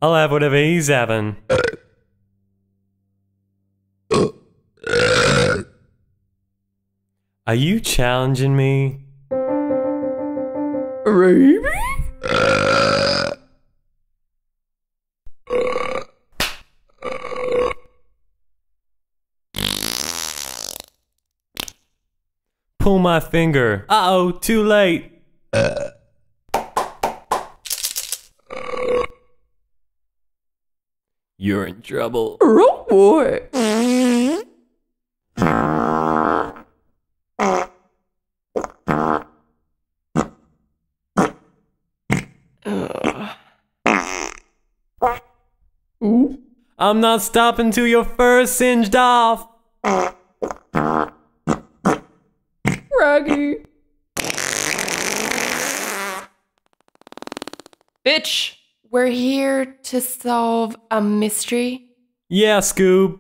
I'll have whatever he's having. Are you challenging me? Baby? Pull my finger. Uh-oh, too late. You're in trouble. Oh boy. I'm not stopping till your fur's singed off. Raggy. Bitch, we're here to solve a mystery. Yeah, Scoob.